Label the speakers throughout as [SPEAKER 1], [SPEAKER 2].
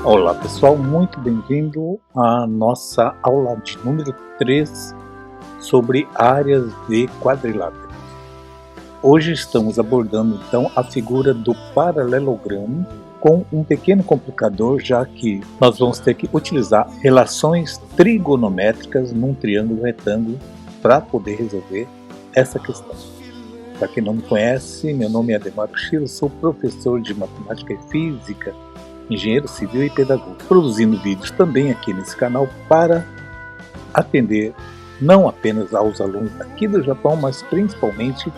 [SPEAKER 1] Olá pessoal, muito bem-vindo à nossa aula de número 3 sobre áreas de quadriláteros. Hoje estamos abordando então a figura do paralelogramo com um pequeno complicador, já que nós vamos ter que utilizar relações trigonométricas num triângulo retângulo para poder resolver essa questão. Para quem não me conhece, meu nome é Ademar Chilo, sou professor de matemática e física, engenheiro civil e pedagogo, produzindo vídeos também aqui nesse canal para atender não apenas aos alunos aqui do Japão, mas principalmente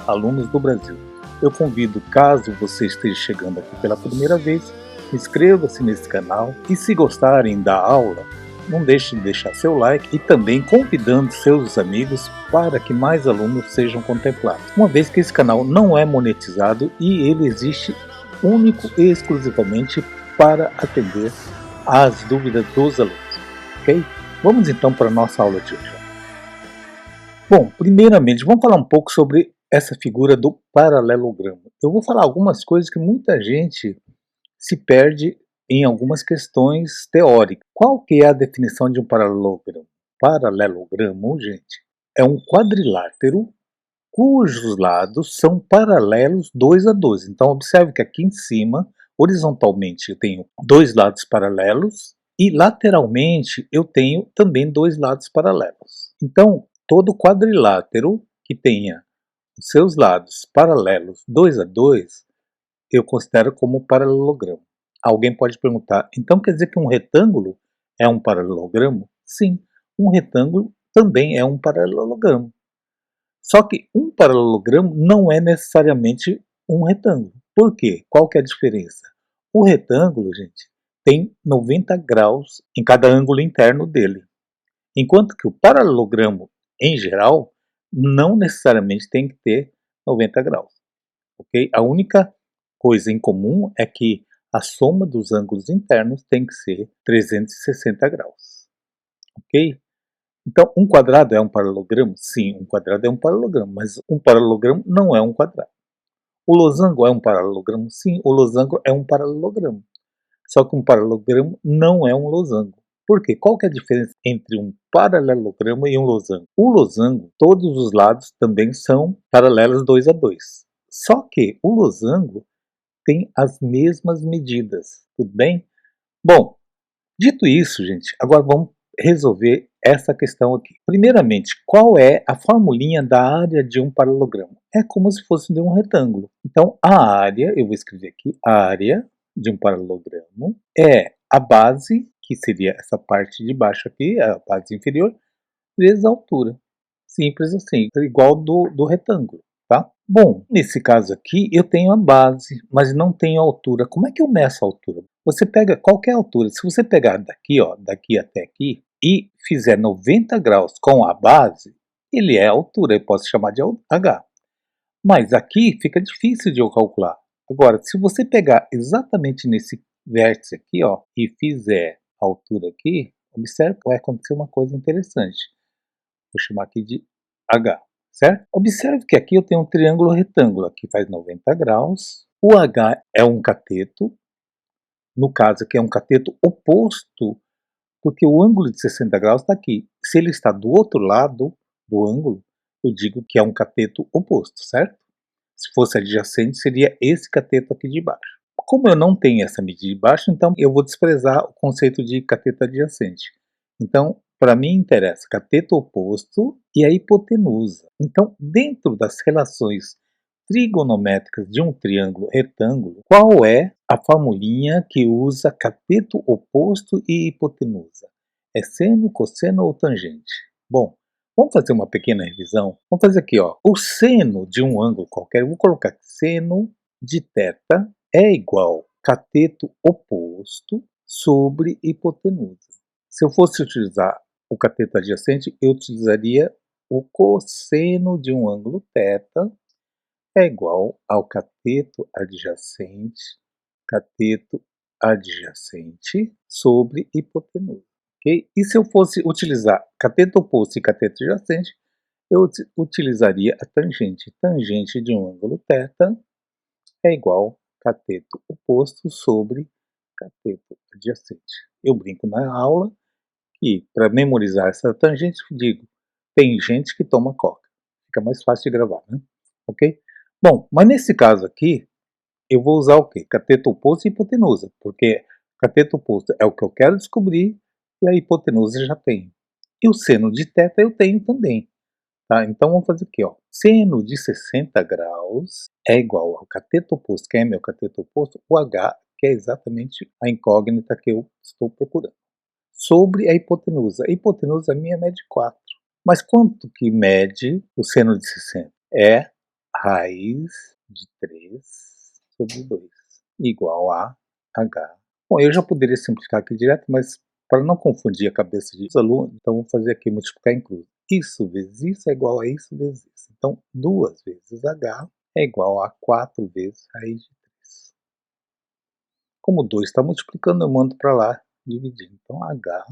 [SPEAKER 1] alunos do Brasil. Eu convido, caso você esteja chegando aqui pela primeira vez, inscreva-se nesse canal e, se gostarem da aula, não deixe de deixar seu like e também convidando seus amigos para que mais alunos sejam contemplados, uma vez que esse canal não é monetizado e ele existe único e exclusivamente para atender às dúvidas dos alunos, ok? Vamos então para a nossa aula de hoje. Bom, primeiramente vamos falar um pouco sobre essa figura do paralelogramo. Eu vou falar algumas coisas que muita gente se perde em algumas questões teóricas. Qual que é a definição de um paralelogramo? Paralelogramo, gente, é um quadrilátero cujos lados são paralelos 2 a 2. Então observe que aqui em cima, horizontalmente, eu tenho dois lados paralelos e lateralmente eu tenho também dois lados paralelos. Então, todo quadrilátero que tenha os seus lados paralelos 2 a 2, eu considero como paralelogramo. Alguém pode perguntar, então quer dizer que um retângulo é um paralelogramo? Sim, um retângulo também é um paralelogramo. Só que um paralelogramo não é necessariamente um retângulo. Por quê? Qual que é a diferença? O retângulo, gente, tem 90 graus em cada ângulo interno dele. Enquanto que o paralelogramo, em geral, não necessariamente tem que ter 90 graus. Ok? A única coisa em comum é que a soma dos ângulos internos tem que ser 360 graus. Ok? Então, um quadrado é um paralelogramo? Sim, um quadrado é um paralelogramo, mas um paralelogramo não é um quadrado. O losango é um paralelogramo? Sim, o losango é um paralelogramo. Só que um paralelogramo não é um losango. Por quê? Qual que é a diferença entre um paralelogramo e um losango? O losango, todos os lados também são paralelos 2 a 2. Só que o losango tem as mesmas medidas, tudo bem? Bom, dito isso, gente, agora vamos resolver essa questão aqui. Primeiramente, qual é a formulinha da área de um paralelogramo? É como se fosse de um retângulo. Então, a área, eu vou escrever aqui, a área de um paralelogramo é a base, que seria essa parte de baixo aqui, a base inferior, vezes a altura. Simples assim, igual do retângulo, tá? Bom, nesse caso aqui eu tenho a base, mas não tenho a altura. Como é que eu meço a altura? Você pega qualquer altura, se você pegar daqui, ó, daqui até aqui, e fizer 90 graus com a base, ele é a altura, eu posso chamar de H. Mas aqui fica difícil de eu calcular. Agora, se você pegar exatamente nesse vértice aqui, ó, e fizer a altura aqui, observe que vai acontecer uma coisa interessante. Vou chamar aqui de H, certo? Observe que aqui eu tenho um triângulo retângulo, aqui faz 90 graus. O H é um cateto, no caso aqui é um cateto oposto, porque o ângulo de 60 graus está aqui. Se ele está do outro lado do ângulo, eu digo que é um cateto oposto, certo? Se fosse adjacente, seria esse cateto aqui de baixo. Como eu não tenho essa medida de baixo, então eu vou desprezar o conceito de cateto adjacente. Então, para mim interessa cateto oposto e a hipotenusa. Então, dentro das relações trigonométricas de um triângulo retângulo, qual é a formulinha que usa cateto oposto e hipotenusa? É seno, cosseno ou tangente? Bom, vamos fazer uma pequena revisão? Vamos fazer aqui, ó. O seno de um ângulo qualquer, eu vou colocar aqui, seno de θ é igual cateto oposto sobre hipotenusa. Se eu fosse utilizar o cateto adjacente, eu utilizaria o cosseno de um ângulo θ é igual ao cateto adjacente sobre hipotenusa. Okay? E se eu fosse utilizar cateto oposto e cateto adjacente, eu utilizaria a tangente. Tangente de um ângulo θ é igual cateto oposto sobre cateto adjacente. Eu brinco na aula que, para memorizar essa tangente, digo, tem gente que toma coca. Fica mais fácil de gravar, né? Ok? Bom, mas nesse caso aqui, eu vou usar o quê? Cateto oposto e hipotenusa, porque cateto oposto é o que eu quero descobrir e a hipotenusa já tem. E o seno de θ eu tenho também. Tá? Então vamos fazer aqui, ó. Seno de 60 graus é igual ao cateto oposto, que é meu cateto oposto, o H, que é exatamente a incógnita que eu estou procurando. Sobre a hipotenusa. A hipotenusa minha mede 4. Mas quanto que mede o seno de 60? É raiz de 3 sobre 2, igual a H. Bom, eu já poderia simplificar aqui direto, mas para não confundir a cabeça dos alunos, então vou fazer aqui multiplicar em cruz. Isso vezes isso é igual a isso vezes isso. Então, 2 vezes H é igual a 4 vezes raiz de 3. Como 2 está multiplicando, eu mando para lá, dividindo. Então, H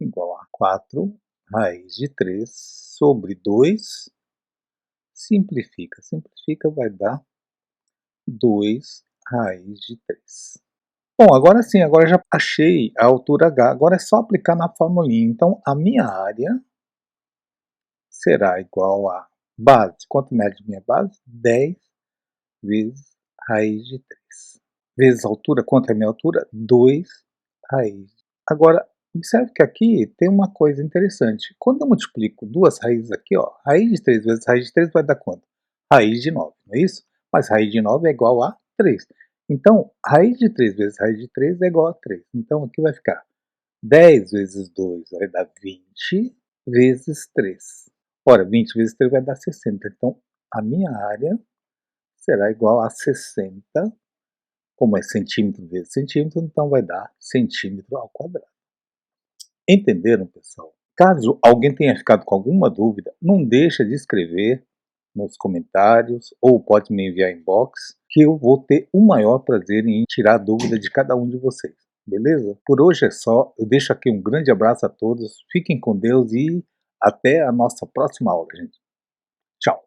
[SPEAKER 1] igual a 4 raiz de 3 sobre 2. Simplifica. Simplifica vai dar 2 raiz de 3. Bom, agora sim, agora já achei a altura H. Agora é só aplicar na formulinha. Então, a minha área será igual a base. Quanto mede minha base? 10 vezes raiz de 3. Vezes a altura, quanto é a minha altura? 2 raiz. Agora, observe que aqui tem uma coisa interessante. Quando eu multiplico duas raízes aqui, ó, raiz de 3 vezes raiz de 3 vai dar quanto? Raiz de 9, não é isso? Mas raiz de 9 é igual a 3. Então, raiz de 3 vezes raiz de 3 é igual a 3. Então, aqui vai ficar 10 vezes 2 vai dar 20 vezes 3. Ora, 20 vezes 3 vai dar 60. Então, a minha área será igual a 60. Como é centímetro vezes centímetro, então vai dar centímetro ao quadrado. Entenderam, pessoal? Caso alguém tenha ficado com alguma dúvida, não deixa de escrever nos comentários ou pode me enviar inbox, que eu vou ter o maior prazer em tirar a dúvida de cada um de vocês. Beleza? Por hoje é só. Eu deixo aqui um grande abraço a todos. Fiquem com Deus e até a nossa próxima aula, gente. Tchau!